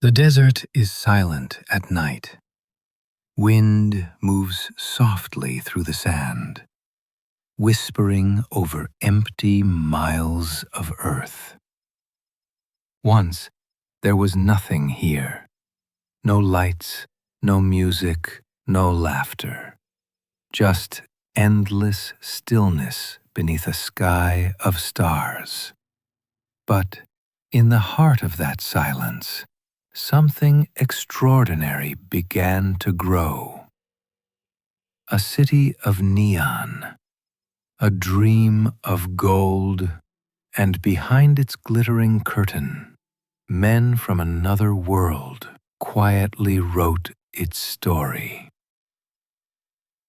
The desert is silent at night. Wind moves softly through the sand, whispering over empty miles of earth. Once, there was nothing here. No lights, no music, no laughter. Just endless stillness beneath a sky of stars. But in the heart of that silence, something extraordinary began to grow. A city of neon, a dream of gold, and behind its glittering curtain, men from another world quietly wrote its story.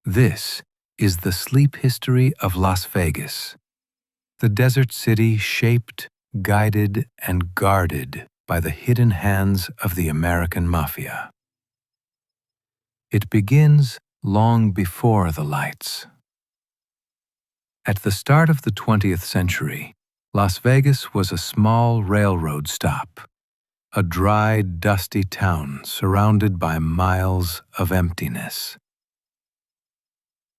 This is the sleep history of Las Vegas, the desert city shaped, guided, and guarded by the hidden hands of the American Mafia. It begins long before the lights. At the start of the 20th century, Las Vegas was a small railroad stop, a dry, dusty town surrounded by miles of emptiness.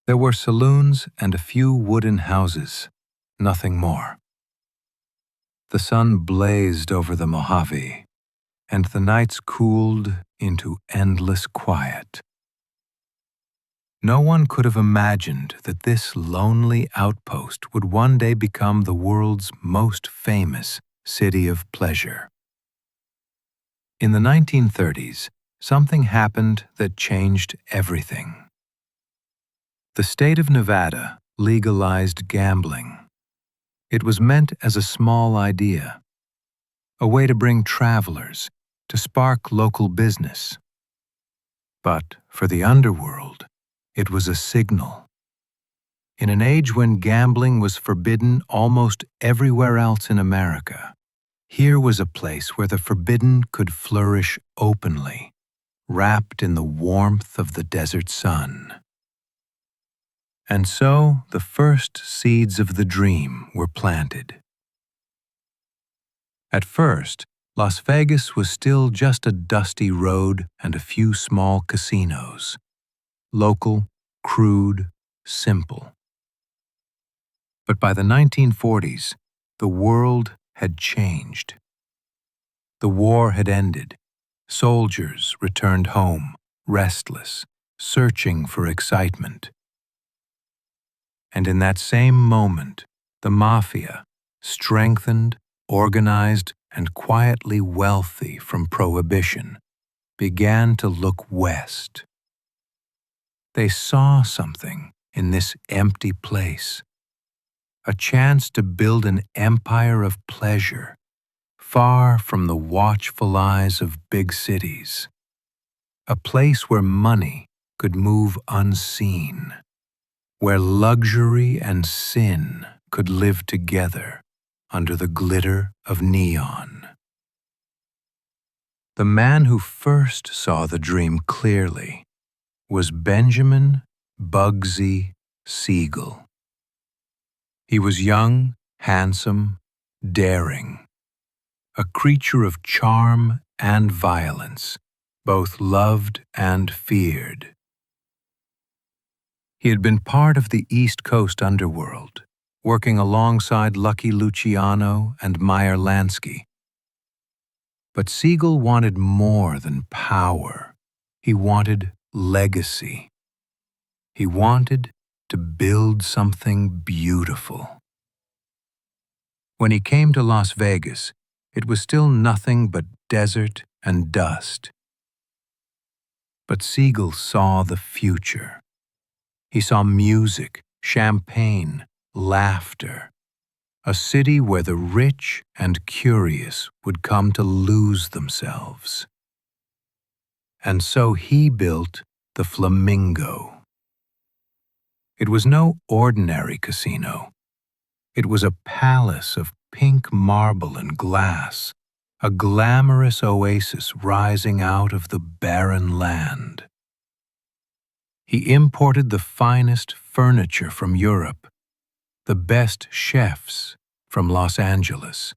There were saloons and a few wooden houses, nothing more. The sun blazed over the Mojave, and the nights cooled into endless quiet. No one could have imagined that this lonely outpost would one day become the world's most famous city of pleasure. In the 1930s, something happened that changed everything. The state of Nevada legalized gambling. It was meant as a small idea, a way to bring travelers, to spark local business. But for the underworld, it was a signal. In an age when gambling was forbidden almost everywhere else in America, here was a place where the forbidden could flourish openly, wrapped in the warmth of the desert sun. And so the first seeds of the dream were planted. At first, Las Vegas was still just a dusty road and a few small casinos. Local, crude, simple. But by the 1940s, the world had changed. The war had ended. Soldiers returned home, restless, searching for excitement. And in that same moment, the Mafia, strengthened, organized, and quietly wealthy from prohibition, began to look west. They saw something in this empty place, a chance to build an empire of pleasure, far from the watchful eyes of big cities, a place where money could move unseen, where luxury and sin could live together under the glitter of neon. The man who first saw the dream clearly was Benjamin Bugsy Siegel. He was young, handsome, daring, a creature of charm and violence, both loved and feared. He had been part of the East Coast underworld, working alongside Lucky Luciano and Meyer Lansky. But Siegel wanted more than power. He wanted legacy. He wanted to build something beautiful. When he came to Las Vegas, it was still nothing but desert and dust. But Siegel saw the future. He saw music, champagne, laughter, a city where the rich and curious would come to lose themselves. And so he built the Flamingo. It was no ordinary casino. It was a palace of pink marble and glass, a glamorous oasis rising out of the barren land. He imported the finest furniture from Europe, the best chefs from Los Angeles.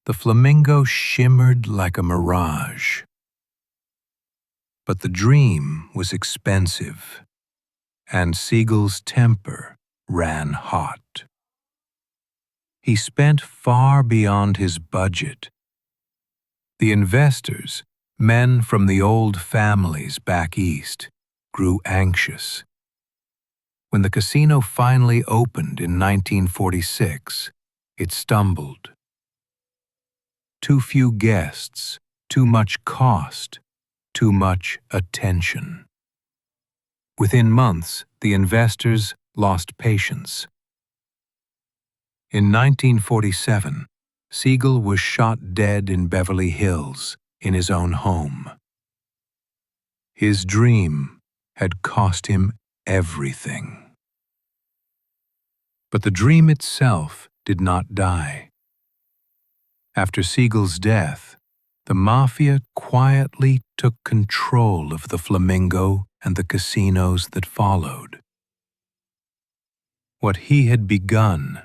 The Flamingo shimmered like a mirage. But the dream was expensive, and Siegel's temper ran hot. He spent far beyond his budget. The investors, men from the old families back east, grew anxious. When the casino finally opened in 1946, it stumbled. Too few guests, too much cost, too much attention. Within months, the investors lost patience. In 1947, Siegel was shot dead in Beverly Hills in his own home. His dream had cost him everything. But the dream itself did not die. After Siegel's death, the Mafia quietly took control of the Flamingo and the casinos that followed. What he had begun,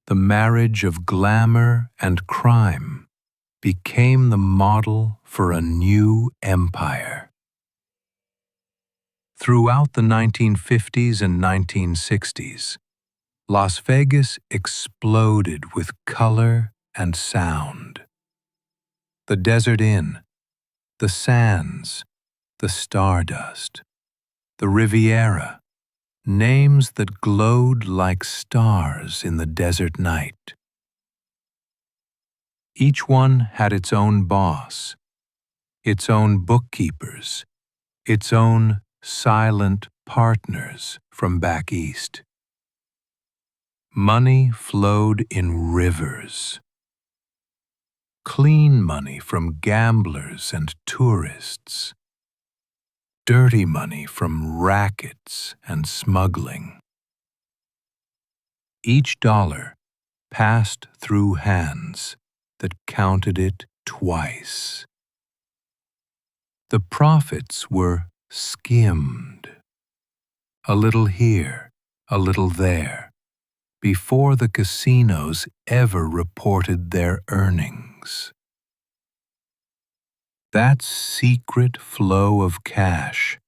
the marriage of glamour and crime, became the model for a new empire. Throughout the 1950s and 1960s, Las Vegas exploded with color and sound. The Desert Inn, the Sands, the Stardust, the Riviera, names that glowed like stars in the desert night. Each one had its own boss, its own bookkeepers, its own silent partners from back east. Money flowed in rivers. Clean money from gamblers and tourists. Dirty money from rackets and smuggling. Each dollar passed through hands that counted it twice. The profits were skimmed. A little here, a little there, before the casinos ever reported their earnings. That secret flow of cash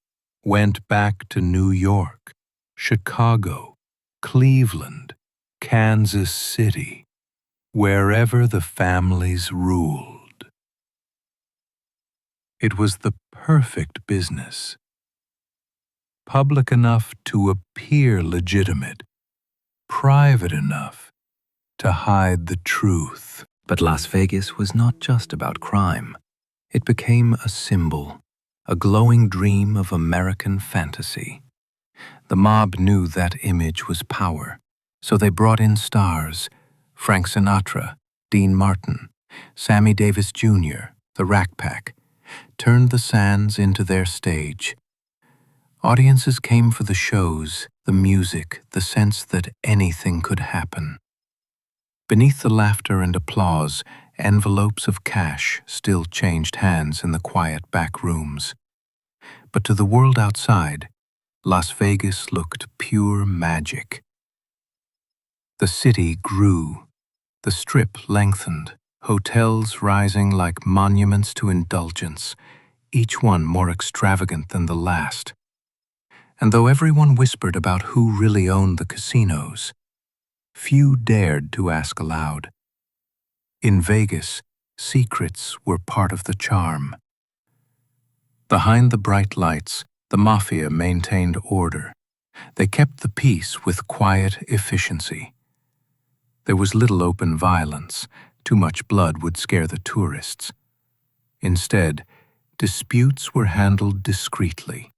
went back to New York, Chicago, Cleveland, Kansas City, wherever the families ruled. It was the perfect business. Public enough to appear legitimate, private enough to hide the truth. But Las Vegas was not just about crime. It became a symbol, a glowing dream of American fantasy. The mob knew that image was power, so they brought in stars, Frank Sinatra, Dean Martin, Sammy Davis Jr., the Rat Pack, turned the Sands into their stage. Audiences came for the shows, the music, the sense that anything could happen. Beneath the laughter and applause, envelopes of cash still changed hands in the quiet back rooms. But to the world outside, Las Vegas looked pure magic. The city grew, the Strip lengthened, hotels rising like monuments to indulgence, each one more extravagant than the last. And though everyone whispered about who really owned the casinos, few dared to ask aloud. In Vegas, secrets were part of the charm. Behind the bright lights, the Mafia maintained order. They kept the peace with quiet efficiency. There was little open violence. Too much blood would scare the tourists. Instead, disputes were handled discreetly.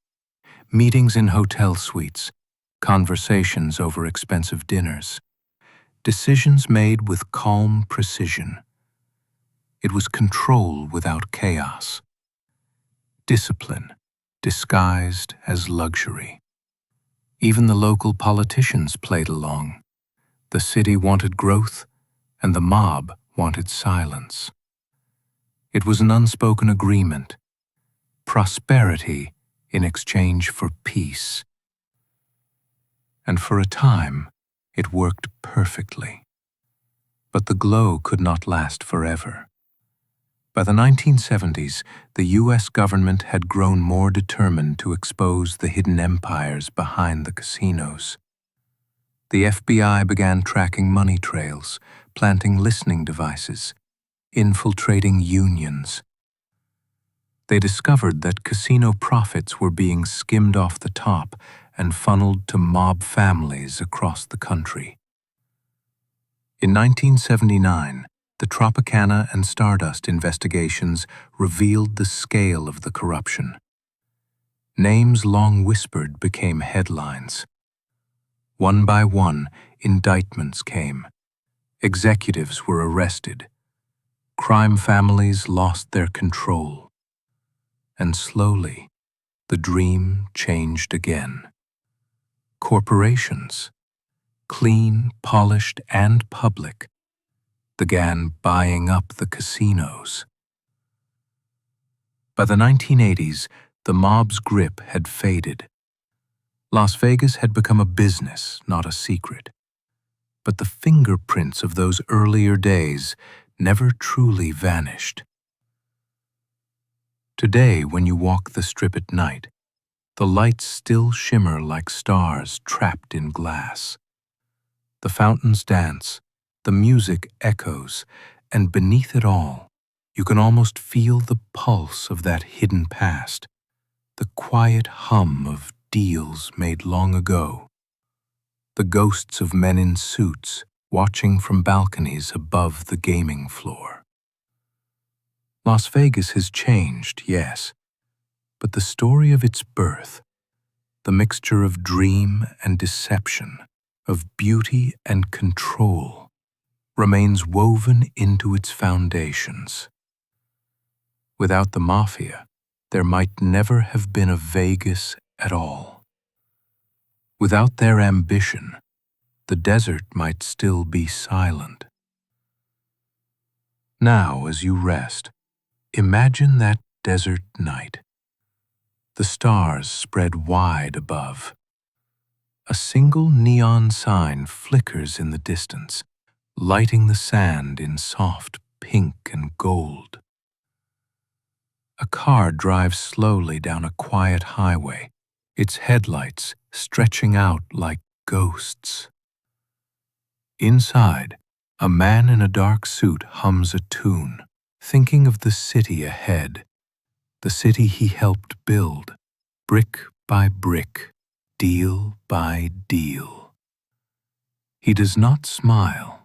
Meetings in hotel suites, conversations over expensive dinners. Decisions made with calm precision. It was control without chaos. Discipline, disguised as luxury. Even the local politicians played along. The city wanted growth, and the mob wanted silence. It was an unspoken agreement. Prosperity in exchange for peace. And for a time, it worked perfectly. But the glow could not last forever. By the 1970s, the U.S. government had grown more determined to expose the hidden empires behind the casinos. The FBI began tracking money trails, planting listening devices, infiltrating unions. They discovered that casino profits were being skimmed off the top and funneled to mob families across the country. In 1979, the Tropicana and Stardust investigations revealed the scale of the corruption. Names long whispered became headlines. One by one, indictments came. Executives were arrested. Crime families lost their control. And slowly, the dream changed again. Corporations, clean, polished, and public, began buying up the casinos. By the 1980s, the mob's grip had faded. Las Vegas had become a business, not a secret. But the fingerprints of those earlier days never truly vanished. Today, when you walk the Strip at night, the lights still shimmer like stars trapped in glass. The fountains dance, the music echoes, and beneath it all, you can almost feel the pulse of that hidden past, the quiet hum of deals made long ago, the ghosts of men in suits watching from balconies above the gaming floor. Las Vegas has changed, yes, but the story of its birth, the mixture of dream and deception, of beauty and control, remains woven into its foundations. Without the Mafia, there might never have been a Vegas at all. Without their ambition, the desert might still be silent. Now, as you rest, imagine that desert night. The stars spread wide above. A single neon sign flickers in the distance, lighting the sand in soft pink and gold. A car drives slowly down a quiet highway, its headlights stretching out like ghosts. Inside, a man in a dark suit hums a tune, thinking of the city ahead, the city he helped build, brick by brick, deal by deal. He does not smile,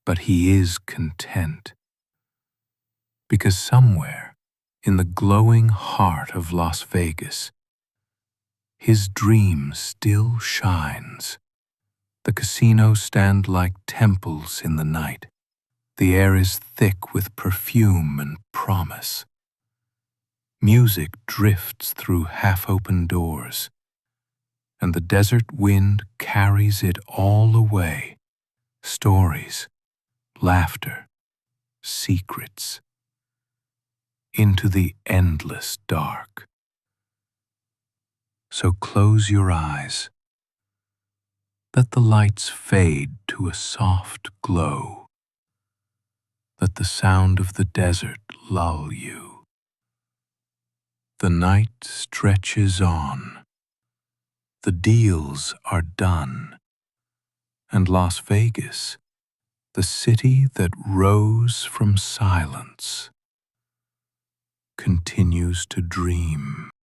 but he is content. Because somewhere, in the glowing heart of Las Vegas, his dream still shines. The casinos stand like temples in the night. The air is thick with perfume and promise. Music drifts through half-open doors, and the desert wind carries it all away. Stories, laughter, secrets, into the endless dark. So close your eyes. Let the lights fade to a soft glow. Let the sound of the desert lull you. The night stretches on. The deals are done. And Las Vegas, the city that rose from silence, continues to dream.